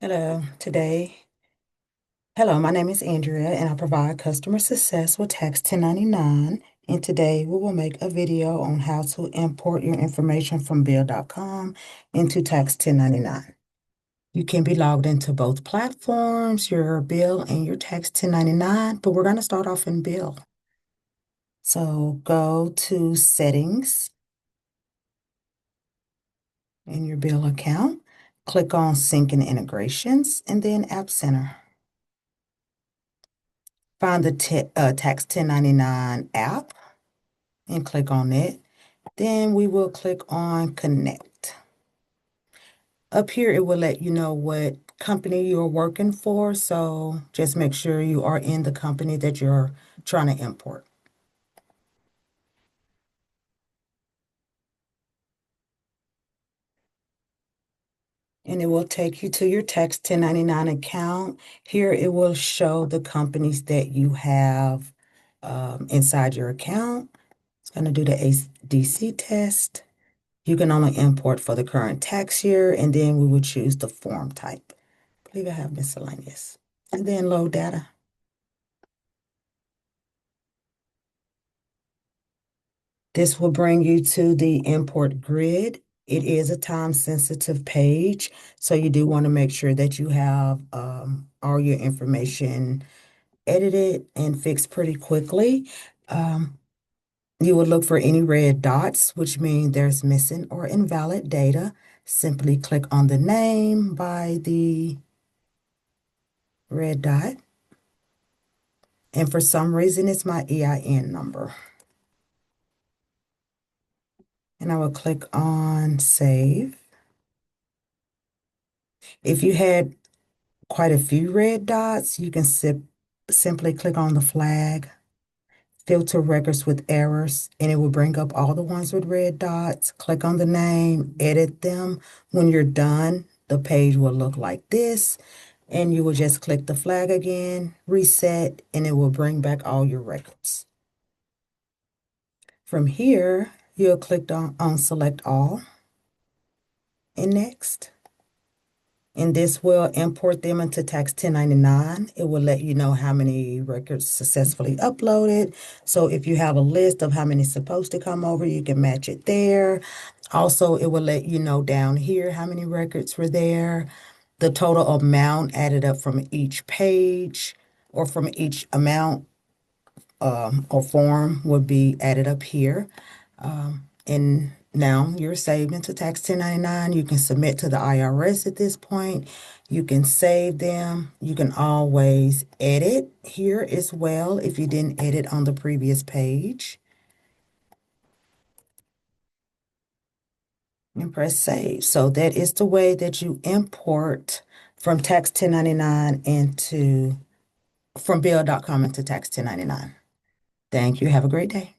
Hello, hello, my name is Andrea and I provide customer success with Tax 1099. And today we will make a video on how to import your information from bill.com into Tax 1099. You can be logged into both platforms, your bill and your Tax 1099, but we're going to start off in bill. So go to settings in your bill account, click on sync and integrations, and then app center. Find the Tax 1099 app and click on it. Then we will click on Connect. Up here, it will let you know what company you're working for. So just make sure you are in the company that you're trying to import. And it will take you to your Tax 1099 account. Here, it will show the companies that you have inside your account. It's going to do the ADC test. You can only import for the current tax year, and then we would choose the form type. I believe I have miscellaneous. And then load data. This will bring you to the import grid. It is a time-sensitive page, so you do want to make sure that you have all your information edited and fixed pretty quickly. You will look for any red dots, which mean there's missing or invalid data. Simply click on the name by the red dot. And for some reason, it's my EIN number. And I will click on Save. If you had quite a few red dots, you can simply click on the flag, filter records with errors, and it will bring up all the ones with red dots. Click on the name, edit them. When you're done, the page will look like this. And you will just click the flag again, reset, and it will bring back all your records. From here, you'll click on Select All and Next. And this will import them into Tax 1099. It will let you know how many records successfully uploaded. So if you have a list of how many supposed to come over, you can match it there. Also, it will let you know down here how many records were there, the total amount added up from each page or from each amount or form would be added up here. And now you're saved into Tax 1099. You can submit to the IRS at this point. You can save them. You can always edit here as well if you didn't edit on the previous page. And press save. So that is the way that you import from Tax 1099 from bill.com into Tax 1099. Thank you. Have a great day.